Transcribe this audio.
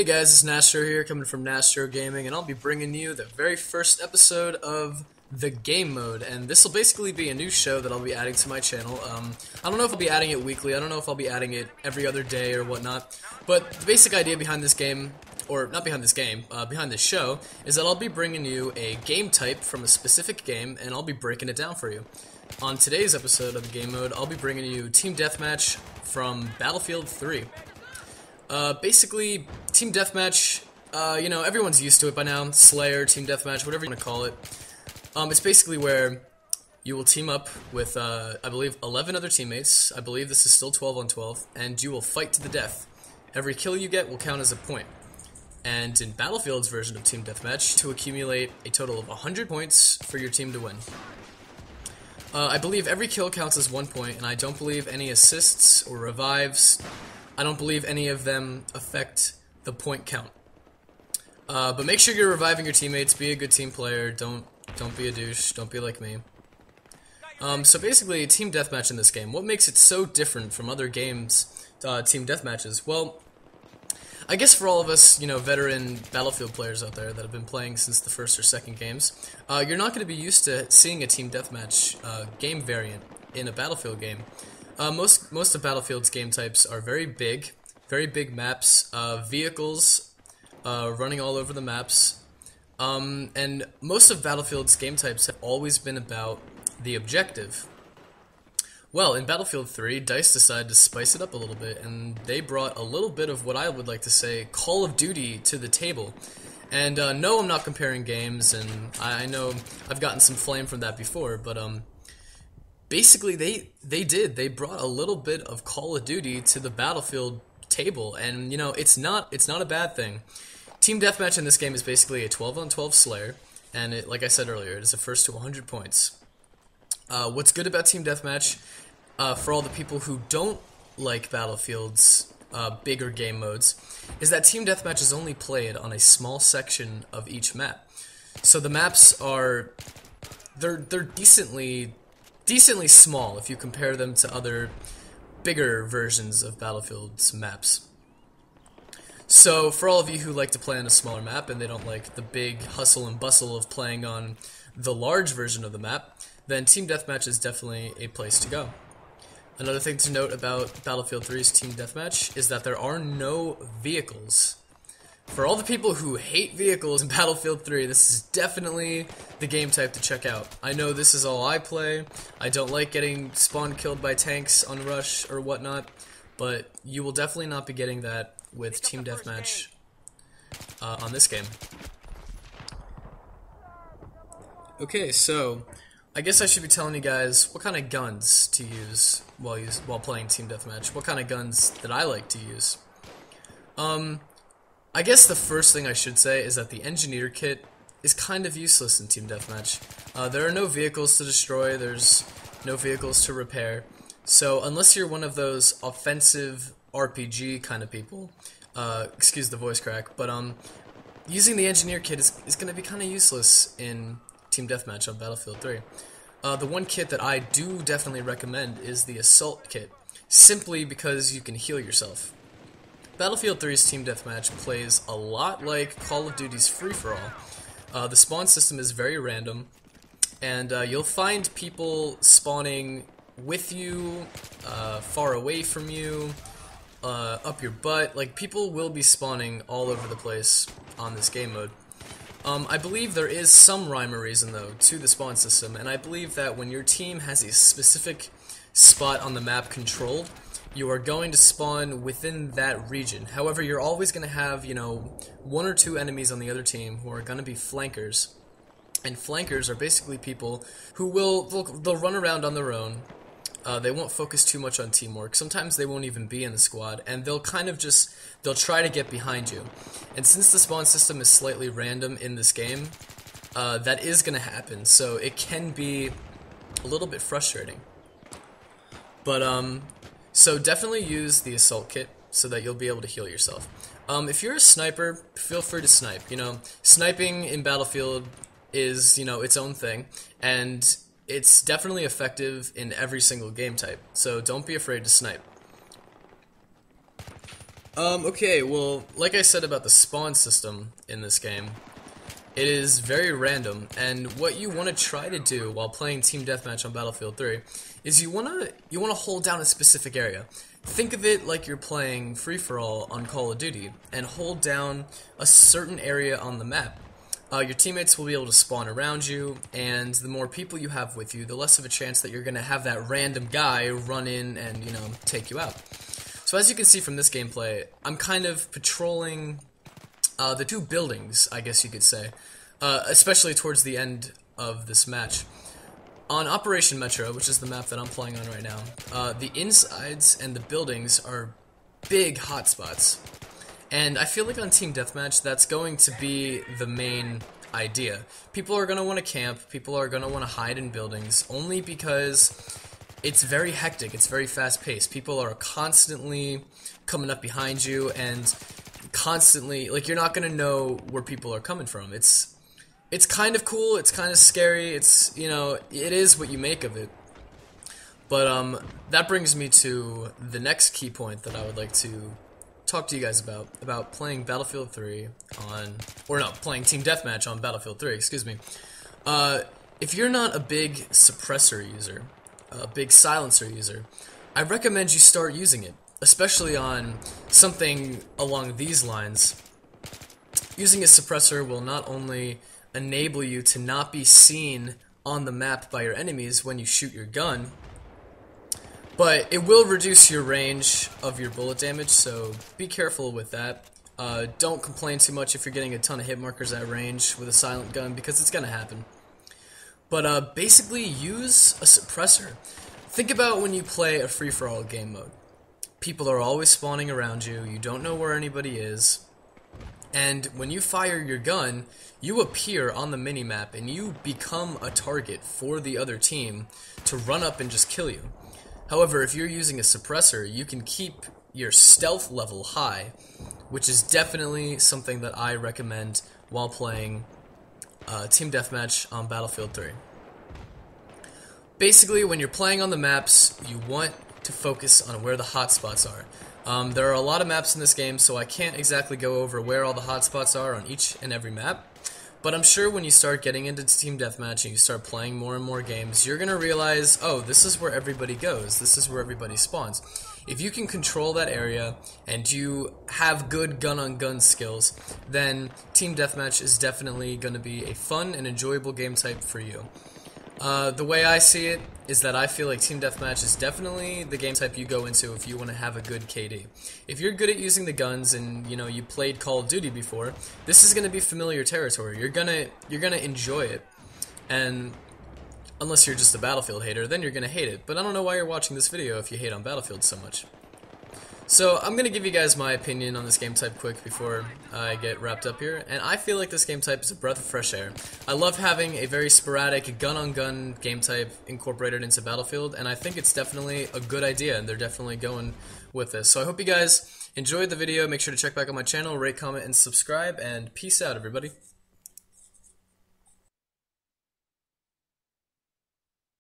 guys, it's Nashtro here, coming from Nashtro Gaming, and I'll be bringing you the very first episode of the Gamemode, and this will basically be a new show that I'll be adding to my channel. I don't know if I'll be adding it weekly, I don't know if I'll be adding it every other day or whatnot, but the basic idea behind this game, or not behind this game, behind this show, is that I'll be bringing you a game type from a specific game, and I'll be breaking it down for you. On today's episode of the Gamemode, I'll be bringing you Team Deathmatch from Battlefield 3. Basically, Team Deathmatch, you know, everyone's used to it by now. Slayer, Team Deathmatch, whatever you want to call it. It's basically where you will team up with, I believe, 11 other teammates. I believe this is still 12 on 12, and you will fight to the death. Every kill you get will count as a point. And in Battlefield's version of Team Deathmatch, to accumulate a total of 100 points for your team to win. I believe every kill counts as 1 point, and I don't believe any assists or revives. I don't believe any of them affect the point count. But make sure you're reviving your teammates. Be a good team player. Don't be a douche. Don't be like me. So basically, Team Deathmatch in this game. What makes it so different from other games, Team Deathmatches? Well, I guess for all of us, you know, veteran Battlefield players out there that have been playing since the first or second games, you're not going to be used to seeing a Team Deathmatch game variant in a Battlefield game. Most of Battlefield's game types are very big maps, vehicles running all over the maps, and most of Battlefield's game types have always been about the objective. Well, in Battlefield 3, DICE decided to spice it up a little bit, and they brought a little bit of what I would like to say Call of Duty to the table. And no, I'm not comparing games, and I know I've gotten some flame from that before, but basically, they brought a little bit of Call of Duty to the Battlefield table, and you know, it's not a bad thing. Team Deathmatch in this game is basically a 12 on 12 Slayer, and it, like I said earlier, it is the first to 100 points. What's good about Team Deathmatch, for all the people who don't like Battlefield's bigger game modes, is that Team Deathmatch is only played on a small section of each map. So the maps are they're decently small if you compare them to other bigger versions of Battlefield's maps. So for all of you who like to play on a smaller map and they don't like the big hustle and bustle of playing on the large version of the map, then Team Deathmatch is definitely a place to go. Another thing to note about Battlefield 3's Team Deathmatch is that there are no vehicles. For all the people who hate vehicles in Battlefield 3, this is definitely the game type to check out. I know this is all I play. I don't like getting spawn killed by tanks on Rush or whatnot, but you will definitely not be getting that with Team Deathmatch on this game. Okay, so I guess I should be telling you guys what kind of guns to use while playing Team Deathmatch. What kind of guns that I like to use. I guess the first thing I should say is that the Engineer Kit is kind of useless in Team Deathmatch. There are no vehicles to destroy, there's no vehicles to repair, so unless you're one of those offensive RPG kind of people, excuse the voice crack, but using the Engineer Kit is going to be kind of useless in Team Deathmatch on Battlefield 3. The one kit that I do definitely recommend is the Assault Kit, simply because you can heal yourself. Battlefield 3's Team Deathmatch plays a lot like Call of Duty's Free-For-All. The spawn system is very random, and you'll find people spawning with you, far away from you, up your butt. Like, people will be spawning all over the place on this game mode. I believe there is some rhyme or reason, though, to the spawn system, and I believe that when your team has a specific spot on the map controlled, you are going to spawn within that region. However, you're always going to have, you know, one or two enemies on the other team who are going to be flankers. And flankers are basically people who they'll run around on their own. They won't focus too much on teamwork. Sometimes they won't even be in the squad, and they'll kind of they'll try to get behind you. And since the spawn system is slightly random in this game, that is going to happen, so it can be a little bit frustrating. But, so definitely use the Assault Kit so that you'll be able to heal yourself. If you're a sniper, feel free to snipe. You know, sniping in Battlefield is, you know, its own thing, and it's definitely effective in every single game type, so don't be afraid to snipe. Okay, well, like I said about the spawn system in this game, it is very random, and what you want to try to do while playing Team Deathmatch on Battlefield 3 is you want to hold down a specific area. Think of it like you're playing free-for-all on Call of Duty, and hold down a certain area on the map. Your teammates will be able to spawn around you, and the more people you have with you, the less of a chance that you're going to have that random guy run in and, take you out. So as you can see from this gameplay, I'm kind of patrolling the two buildings, I guess you could say, especially towards the end of this match. On Operation Metro, which is the map that I'm playing on right now, the insides and the buildings are big hotspots. And I feel like on Team Deathmatch, that's going to be the main idea. People are going to want to camp, people are going to want to hide in buildings, only because it's very hectic, it's very fast-paced. People are constantly coming up behind you, and constantly, like, you're not going to know where people are coming from. It's kind of cool, it's kind of scary, it is what you make of it. But, that brings me to the next key point that I would like to talk to you guys about playing Battlefield 3 playing Team Deathmatch on Battlefield 3, excuse me. If you're not a big suppressor user, a big silencer user, I recommend you start using it, especially on something along these lines. Using a suppressor will not only enable you to not be seen on the map by your enemies when you shoot your gun, but it will reduce your range of your bullet damage, so be careful with that. Don't complain too much if you're getting a ton of hit markers at range with a silent gun, because it's gonna happen. But basically, use a suppressor. Think about when you play a free-for-all game mode. People are always spawning around you, you don't know where anybody is, and when you fire your gun, you appear on the minimap and you become a target for the other team to run up and just kill you. However, if you're using a suppressor, you can keep your stealth level high, which is definitely something that I recommend while playing Team Deathmatch on Battlefield 3. Basically, when you're playing on the maps, you want to focus on where the hotspots are. There are a lot of maps in this game, so I can't exactly go over where all the hotspots are on each and every map. But I'm sure when you start getting into Team Deathmatch and you start playing more and more games, you're going to realize, oh, this is where everybody goes, this is where everybody spawns. If you can control that area and you have good gun-on-gun skills, then Team Deathmatch is definitely going to be a fun and enjoyable game type for you. The way I see it is that I feel like Team Deathmatch is definitely the game type you go into if you want to have a good KD. If you're good at using the guns and you played Call of Duty before, this is going to be familiar territory. You're gonna enjoy it, and unless you're just a Battlefield hater, then you're gonna hate it. But I don't know why you're watching this video if you hate on Battlefield so much. So I'm going to give you guys my opinion on this game type quick before I get wrapped up here, and I feel like this game type is a breath of fresh air. I love having a very sporadic gun-on-gun game type incorporated into Battlefield, and I think it's definitely a good idea, and they're definitely going with this. So I hope you guys enjoyed the video. Make sure to check back on my channel, rate, comment, and subscribe, and peace out, everybody.